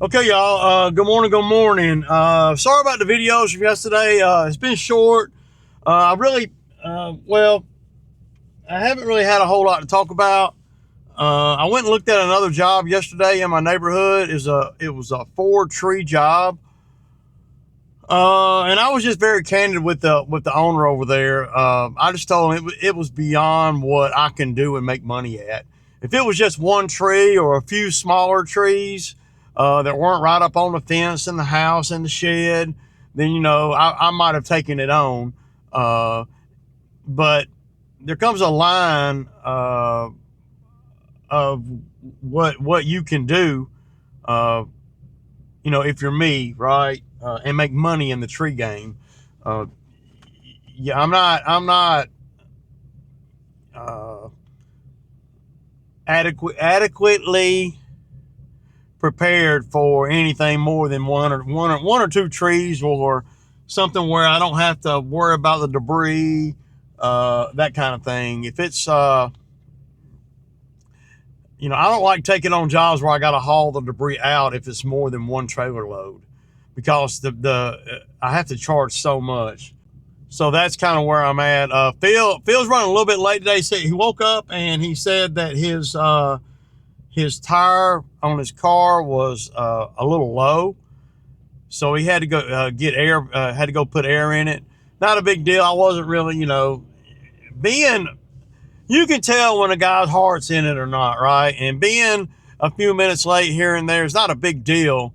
Okay, y'all. Good morning. Good morning. Sorry about the videos from yesterday. It's been short. I really, well, I haven't really had a whole lot to talk about. I went and looked at another job yesterday in my neighborhood. It was a 4 tree job, and I was just very candid with the owner over there. I just told him it was beyond what I can do and make money at. If it was just 1 tree or a few smaller trees that weren't right up on the fence in the house in the shed, then I might have taken it on. Uh, but there comes a line of what you can do. Uh, if you're me, right, and make money in the tree game. Uh, yeah, I'm not uh, adequately prepared for anything more than one or two trees, or something where I don't have to worry about the debris, that kind of thing. If it's I don't like taking on jobs where I got to haul the debris out if it's more than one trailer load, because the I have to charge so much. So that's kind of where I'm at. Phil's running a little bit late today. He woke up and he said that his tire on his car was a little low, so he had to go get air. Had to go put air in it. Not a big deal. I wasn't really, being. You can tell when a guy's heart's in it or not, right? And being a few minutes late here and there is not a big deal.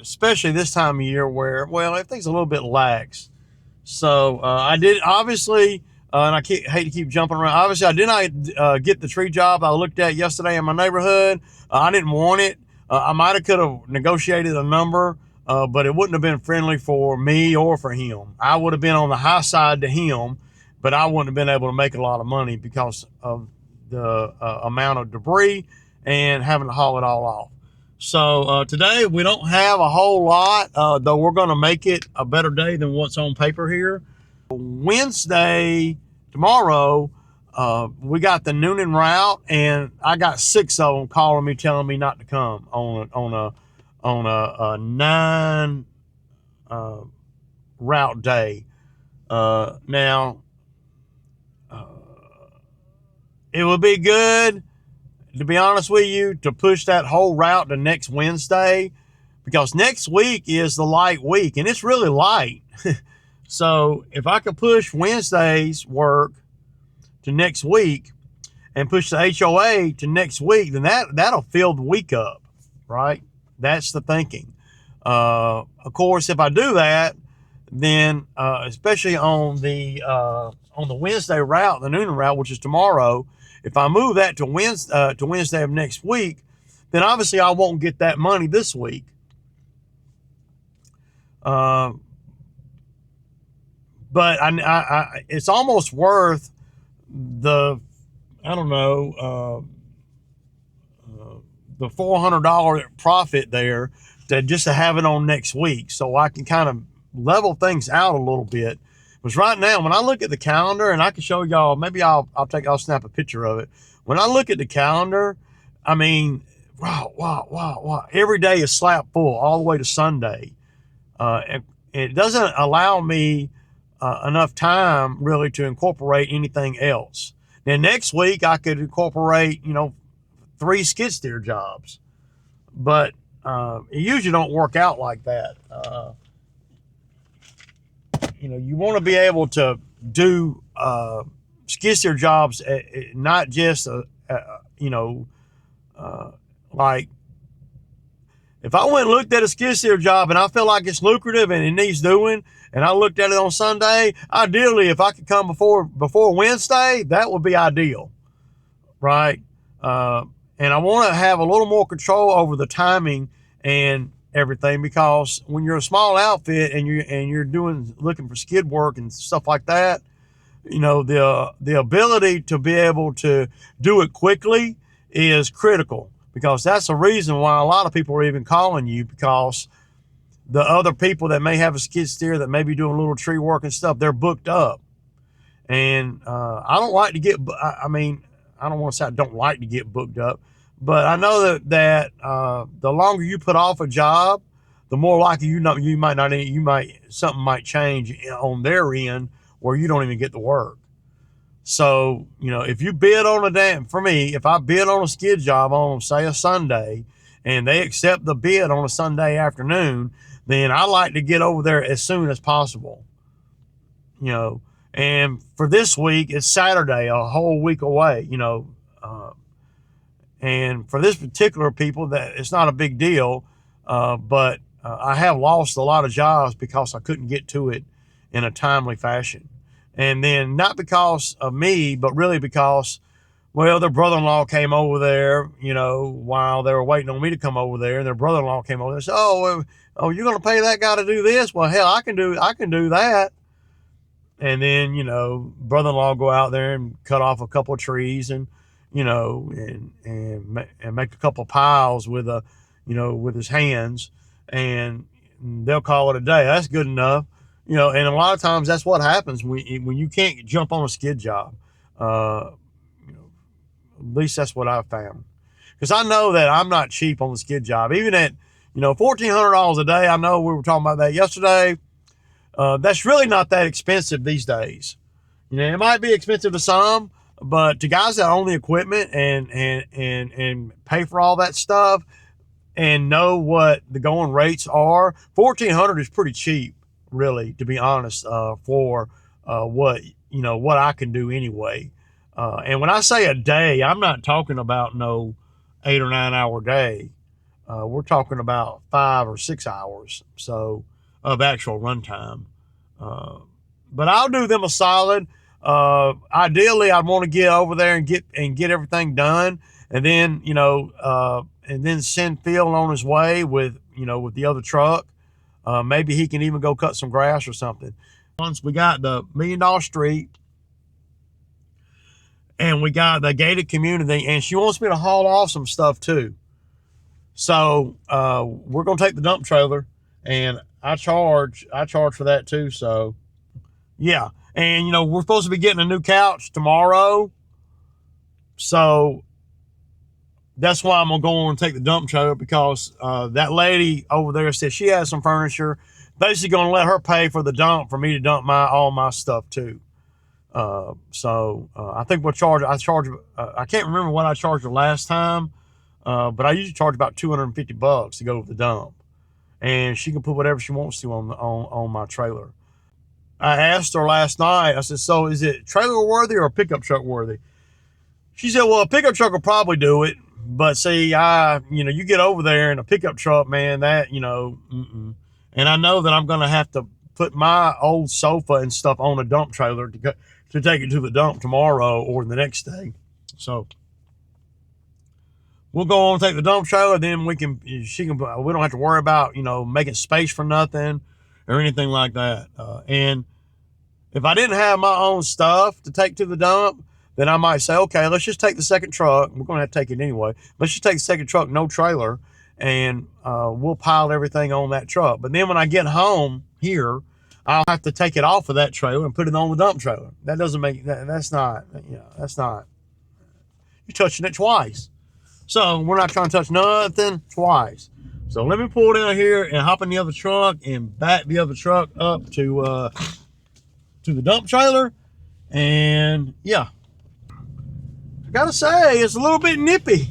Especially this time of year where, well, everything's a little bit lax. So I did, obviously, and hate to keep jumping around. Obviously, I did not get the tree job I looked at yesterday in my neighborhood. I didn't want it. I might have could have negotiated a number, but it wouldn't have been friendly for me or for him. I would have been on the high side to him, but I wouldn't have been able to make a lot of money because of the amount of debris and having to haul it all off. So today we don't have a whole lot, though we're going to make it a better day than what's on paper here. Wednesday, tomorrow, we got the Noonan route, and I got 6 of them calling me, telling me not to come on a 9 uh, route day. Now, uh, it would be good, to be honest with you, to push that whole route to next Wednesday, because next week is the light week, and it's really light. So if I could push Wednesday's work to next week and push the HOA to next week, then that'll fill the week up, right? That's the thinking. Of course, if I do that, then especially on the Wednesday route, the Noonan route, which is tomorrow, if I move that to Wednesday of next week, then obviously I won't get that money this week. But it's almost worth the, I don't know, the $400 profit there to have it on next week, so I can kind of level things out a little bit. Because right now, when I look at the calendar, and I can show y'all, maybe I'll snap a picture of it. When I look at the calendar, I mean, wow, every day is slap full all the way to Sunday. It doesn't allow me enough time really to incorporate anything else. Then next week I could incorporate, 3 skid steer jobs, but it usually don't work out like that. You want to be able to do skid steer jobs, not just like, if I went and looked at a skid steer job and I feel like it's lucrative and it needs doing, and I looked at it on Sunday, ideally, if I could come before Wednesday, that would be ideal, right? And I want to have a little more control over the timing and everything, because when you're a small outfit and you're looking for skid work and stuff like that, the ability to be able to do it quickly is critical, because that's the reason why a lot of people are even calling you, because the other people that may have a skid steer that may be doing a little tree work and stuff, they're booked up. And I don't like to get, I mean, I don't want to say I don't like to get booked up, But I know that the longer you put off a job, the more likely something might change on their end where you don't even get to work. So, if you bid on for me, if I bid on a skid job on, say, a Sunday, and they accept the bid on a Sunday afternoon, then I like to get over there as soon as possible. And for this week, it's Saturday, a whole week away, and for this particular people, that it's not a big deal, but I have lost a lot of jobs because I couldn't get to it in a timely fashion. And then not because of me, but really because, well, their brother-in-law came over there, while they were waiting on me to come over there, and their brother-in-law came over there and said, you're going to pay that guy to do this? Well, hell, I can do that. And then, brother-in-law go out there and cut off a couple of trees and, and make a couple of piles with with his hands, and they'll call it a day. That's good enough. And a lot of times that's what happens when you can't jump on a skid job. At least that's what I've found. Because I know that I'm not cheap on the skid job. Even at, $1,400 a day, I know we were talking about that yesterday. That's really not that expensive these days. It might be expensive to some, but to guys that own the equipment and pay for all that stuff and know what the going rates are, $1,400 is pretty cheap, really, to be honest, for what I can do anyway. And when I say a day, I'm not talking about no 8 or 9 hour day. We're talking about 5 or 6 hours of actual runtime. But I'll do them a solid. Ideally, I'd want to get over there and get everything done, and then send Phil on his way with the other truck. Maybe he can even go cut some grass or something. Once we got the $1 Million Street, and we got the gated community, and she wants me to haul off some stuff too. So we're gonna take the dump trailer, and I charge for that too. So yeah, and we're supposed to be getting a new couch tomorrow, so that's why I'm gonna go on and take the dump trailer, because that lady over there said she has some furniture. Basically gonna let her pay for the dump for me to dump all my stuff too. So I think I can't remember what I charged the last time, but I usually charge about $250 to go to the dump, and she can put whatever she wants to on my trailer. I asked her last night, I said, so is it trailer worthy or pickup truck worthy? She said, well, a pickup truck will probably do it, but see, you get over there in a pickup truck, man, that, and I know that I'm going to have to put my old sofa and stuff on a dump trailer to take it to the dump tomorrow or the next day. So we'll go on and take the dump trailer. Then we don't have to worry about, making space for nothing or anything like that. And if I didn't have my own stuff to take to the dump, then I might say, okay, let's just take the second truck. We're going to have to take it anyway. Let's just take the second truck, no trailer, and we'll pile everything on that truck. But then when I get home here, I'll have to take it off of that trailer and put it on the dump trailer. That doesn't make, that's not, you're touching it twice. So we're not trying to touch nothing twice. So let me pull down here and hop in the other truck and back the other truck up to the dump trailer. And yeah, I gotta say, it's a little bit nippy.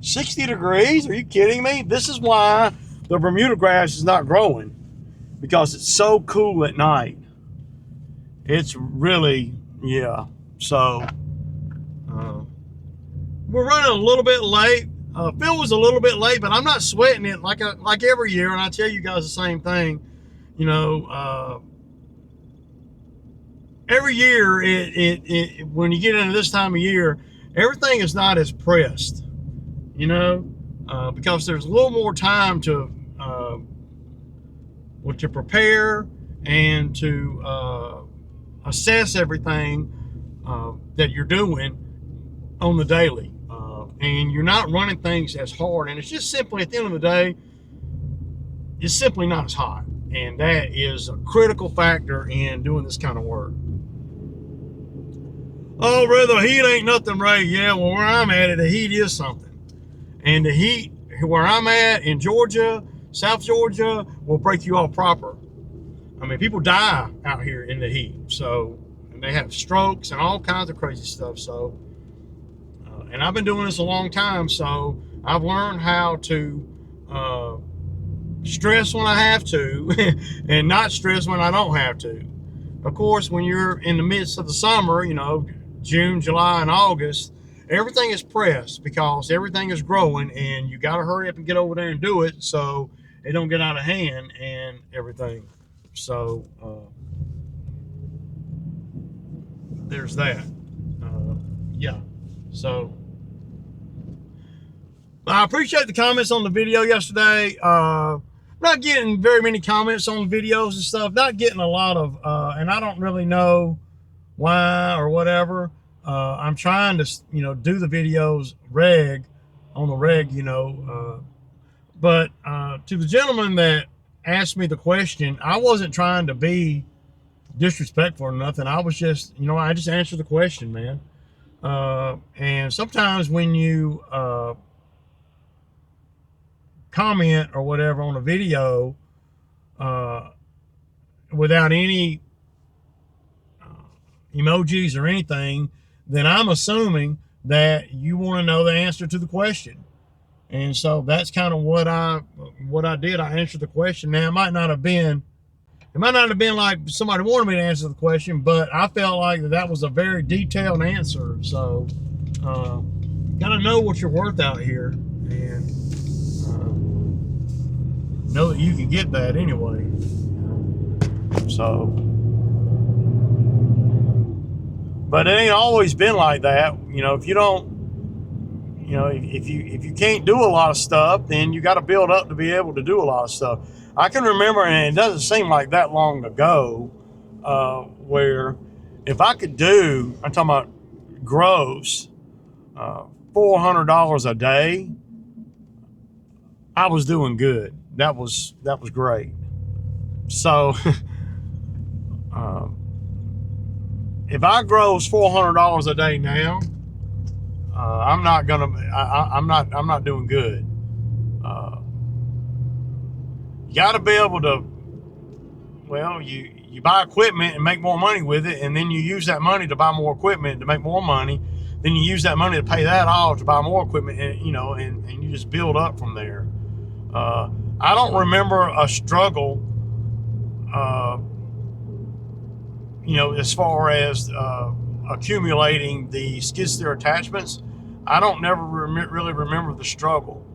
60 degrees, are you kidding me? This is why the Bermuda grass is not growing, because it's so cool at night. It's really, yeah. So we're running a little bit late. Phil was a little bit late, but I'm not sweating it like every year. And I tell you guys the same thing. Every year, when you get into this time of year, everything is not as pressed. Because there's a little more time to prepare and to assess everything that you're doing on the daily. And you're not running things as hard. And it's just simply, at the end of the day, it's simply not as hot. And that is a critical factor in doing this kind of work. Oh, brother, the heat ain't nothing, Ray. Yeah, well, where I'm at, the heat is something. And the heat where I'm at in Georgia, South Georgia, will break you off proper. I mean, people die out here in the heat. So, and they have strokes and all kinds of crazy stuff. So, and I've been doing this a long time. So I've learned how to stress when I have to and not stress when I don't have to. Of course, when you're in the midst of the summer, you know, June, July, and August, everything is pressed because everything is growing and you got to hurry up and get over there and do it so it don't get out of hand and everything. So there's that. Yeah. So I appreciate the comments on the video yesterday. Not getting very many comments on videos and stuff. Not getting a lot of, and I don't really know why or whatever. I'm trying to, you know, do the videos on the reg, you know. But to the gentleman that asked me the question, I wasn't trying to be disrespectful or nothing. I was just, you know, I just answered the question, man. And sometimes when you comment or whatever on a video without any emojis or anything, then I'm assuming that you want to know the answer to the question. And so that's kind of what I did. I answered the question. Now it might not have been like somebody wanted me to answer the question, but I felt like that was a very detailed answer. So gotta know what you're worth out here and know that you can get that anyway. So, but it ain't always been like that. You know, if you don't, you know, if you can't do a lot of stuff, then you got to build up to be able to do a lot of stuff. I can remember, and it doesn't seem like that long ago, where if I could do, I'm talking about gross, $400 a day, I was doing good. That was great. So if I gross $400 a day now, I'm not doing good. You got to be able to, well, you buy equipment and make more money with it, and then you use that money to buy more equipment to make more money. Then you use that money to pay that off to buy more equipment, and you know, and you just build up from there. I don't remember a struggle, you know, as far as accumulating the skid steer attachments. I don't really remember the struggle,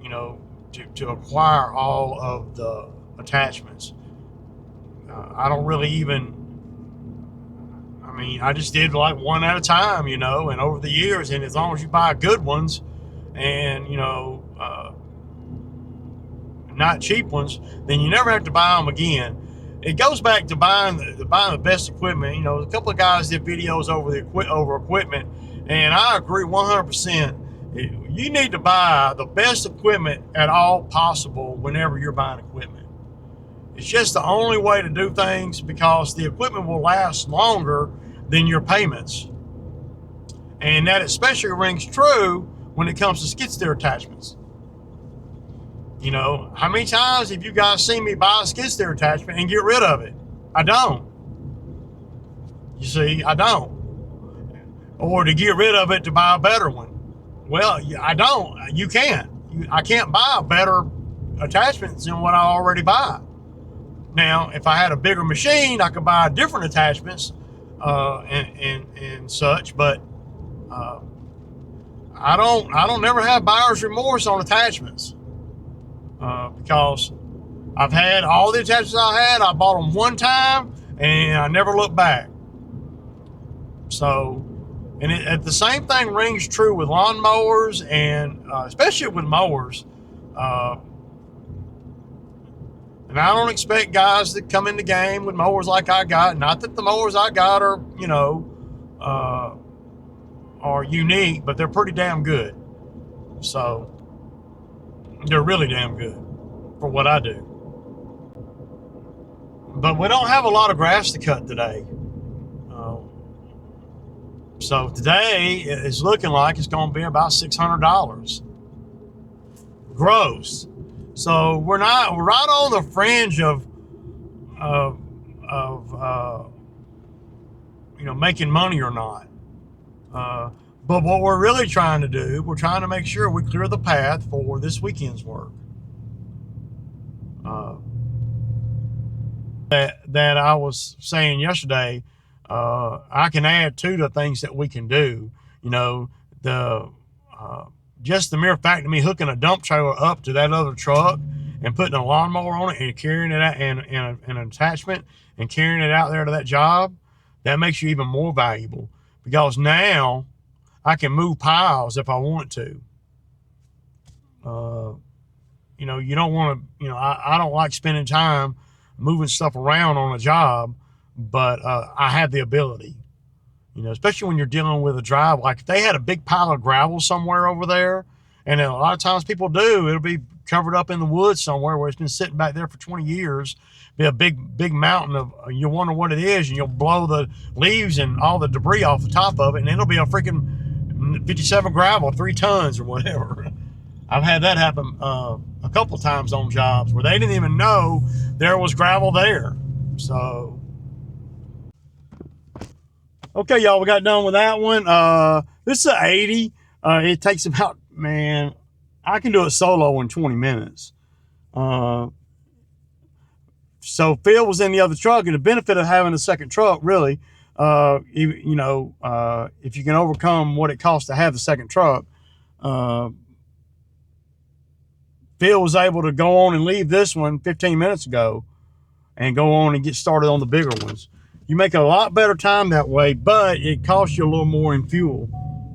you know, to acquire all of the attachments. I don't really even, I mean, I just did like one at a time, you know, and over the years, and as long as you buy good ones and, you know, not cheap ones, then you never have to buy them again. It goes back to buying the best equipment. You know, a couple of guys did videos over equipment, and I agree 100%. You need to buy the best equipment at all possible whenever you're buying equipment. It's just the only way to do things because the equipment will last longer than your payments. And that especially rings true when it comes to skid steer attachments. You know, how many times have you guys seen me buy a skid steer attachment and get rid of it? I don't. You see, I don't. Or to get rid of it to buy a better one. Well, I don't. You can't. I can't buy better attachments than what I already buy. Now, if I had a bigger machine, I could buy different attachments and such. But I don't never have buyer's remorse on attachments. Because I've had all the attachments I bought them one time and I never looked back. So, and the same thing rings true with lawn mowers and especially with mowers. And I don't expect guys to come in the game with mowers like I got. Not that the mowers I got are, you know, are unique, but they're pretty damn good. So, they're really damn good for what I do. But we don't have a lot of grass to cut today. So today it's looking like it's going to be about $600. gross. So we're right on the fringe of making money or not. But what we're really trying to do, we're trying to make sure we clear the path for this weekend's work. That I was saying yesterday, I can add to the things that we can do. Just the mere fact of me hooking a dump trailer up to that other truck and putting a lawnmower on it and carrying it out and an attachment and carrying it out there to that job, that makes you even more valuable, because now I can move piles if I want to. You don't want to, I don't like spending time moving stuff around on a job, but I have the ability, especially when you're dealing with a drive. Like if they had a big pile of gravel somewhere over there, and a lot of times people do, it'll be covered up in the woods somewhere where it's been sitting back there for 20 years, be a big mountain of, you'll wonder what it is, and you'll blow the leaves and all the debris off the top of it, and it'll be a freaking 57 gravel, 3 tons or whatever. I've had that happen a couple times on jobs where they didn't even know there was gravel there. So, okay, y'all, we got done with that one. This is an 80. It takes about, man, I can do it solo in 20 minutes. So Phil was in the other truck, and the benefit of having a second truck, really, if you can overcome what it costs to have the second truck, Phil was able to go on and leave this one 15 minutes ago and go on and get started on the bigger ones. You make a lot better time that way, but it costs you a little more in fuel.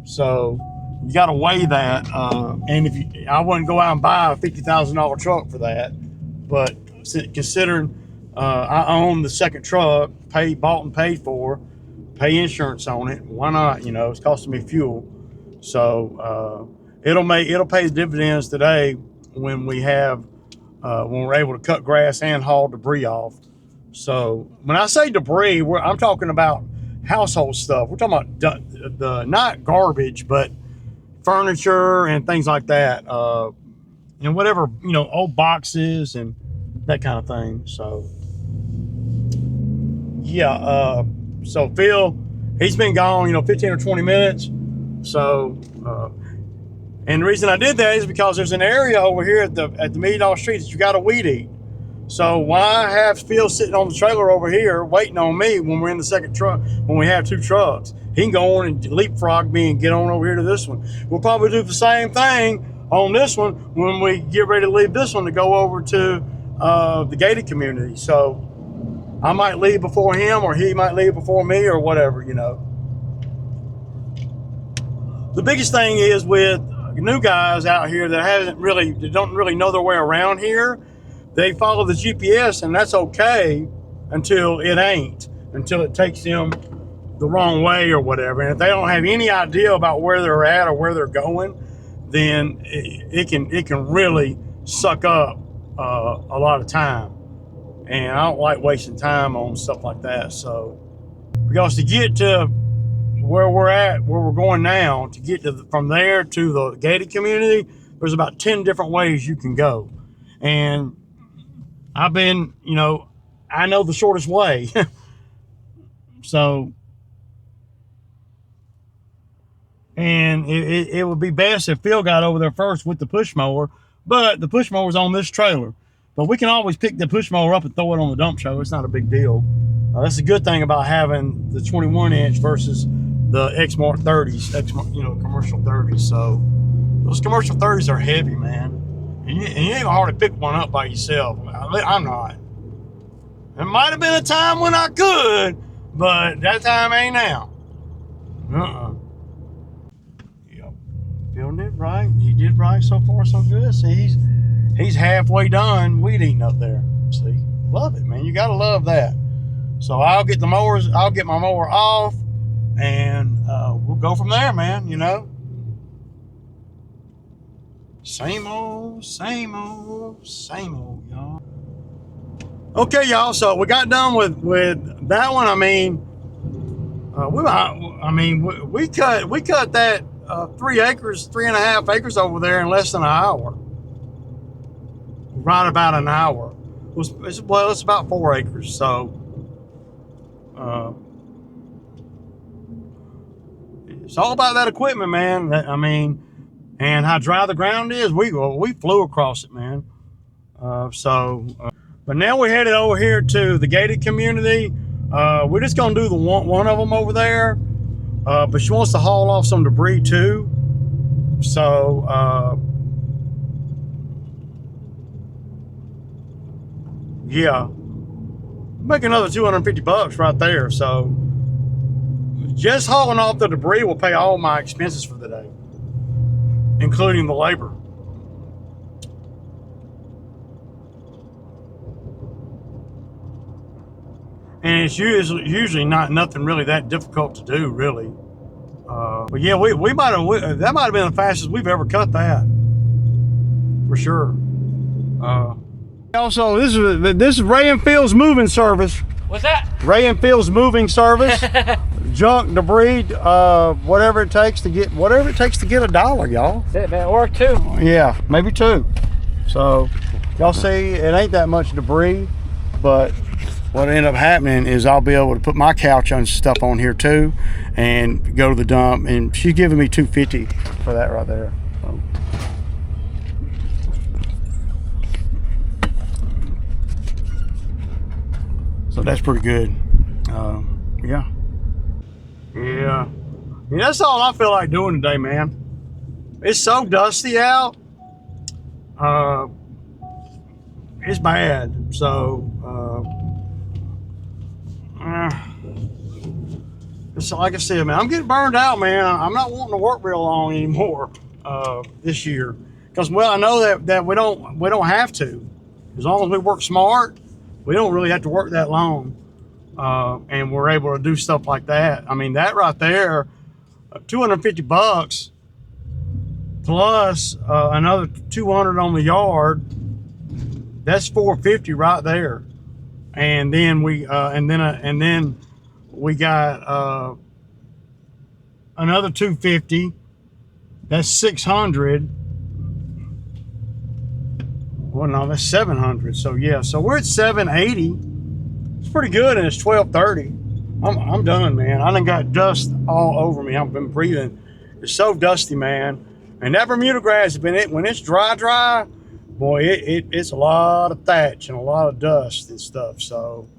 So you got to weigh that. And I wouldn't go out and buy a $50,000 truck for that. But considering I own the second truck, bought and paid for, pay insurance on it, why not? It's costing me fuel. So it'll pay dividends today when when we're able to cut grass and haul debris off. So when I say debris, I'm talking about household stuff. We're talking about not garbage, but furniture and things like that, and whatever, old boxes and that kind of thing. So yeah, so Phil, he's been gone 15 or 20 minutes. So and the reason I did that is because there's an area over here at the $1 Million Street that you got to weed eat. So why have Phil sitting on the trailer over here waiting on me when we're in the second truck, when we have 2 trucks? He can go on and leapfrog me and get on over here to this one. We'll probably do the same thing on this one when we get ready to leave this one to go over to the gated community. So I might leave before him, or he might leave before me, or whatever, The biggest thing is with new guys out here that don't really know their way around here, they follow the GPS, and that's okay until it takes them the wrong way or whatever. And if they don't have any idea about where they're at or where they're going, then it can really suck up a lot of time. And I don't like wasting time on stuff like that. So, because to get to where we're going now, to get from there to the gated community, there's about 10 different ways you can go. And I've been, I know the shortest way. So, and it would be best if Phil got over there first with the push mower, but the push mower's on this trailer. But we can always pick the push mower up and throw it on the dump trailer. It's not a big deal. That's a good thing about having the 21-inch versus the Exmark 30s, commercial 30s. So those commercial 30s are heavy, man. And you ain't gonna hardly pick one up by yourself. I'm not. There might have been a time when I could, but that time ain't now. Yep. Phil did right. He did right so far, so good. See, he's halfway done weed eating up there. See, love it, man. You gotta love that. So I'll get my mower off, and we'll go from there, man. Same old, y'all. Okay, y'all. So we got done with that one. We cut that 3.5 acres over there in less than an hour. right about an hour. It's about 4 acres. So it's all about that equipment, man. I mean, and how dry the ground is. We flew across it, man. But now we're headed over here to the gated community. We're just gonna do the one of them over there. But she wants to haul off some debris too. So yeah, make another $250 right there. So just hauling off the debris will pay all my expenses for the day, including the labor. And it's usually nothing really that difficult to do, really. But yeah, we might have, that might have been the fastest we've ever cut that, for sure. Also, this is Ray and Phil's moving service. What's that? Ray and Phil's moving service. Junk, debris, whatever it takes to get $1, y'all. That's it, man. Or 2. Yeah, maybe 2. So y'all see, it ain't that much debris, but what ended up happening is I'll be able to put my couch and stuff on here too, and go to the dump. And she's giving me $250 for that right there. So that's pretty good. Yeah. I mean, that's all I feel like doing today, man. It's so dusty out. It's bad. So it's like I said, man, I'm getting burned out, man. I'm not wanting to work real long anymore this year, because I know that we don't have to. As long as we work smart, we don't really have to work that long, and we're able to do stuff like that. I mean, that right there, $250 plus another $200 on the yard. That's $450 right there. And then we got another $250. That's $600. Well, no, that's $700. So yeah, so we're at $780. It's pretty good, and it's $1230. I'm done, man. I done got dust all over me. I've been breathing. It's so dusty, man. And that Bermuda grass has been when it's dry, boy, it's a lot of thatch and a lot of dust and stuff. So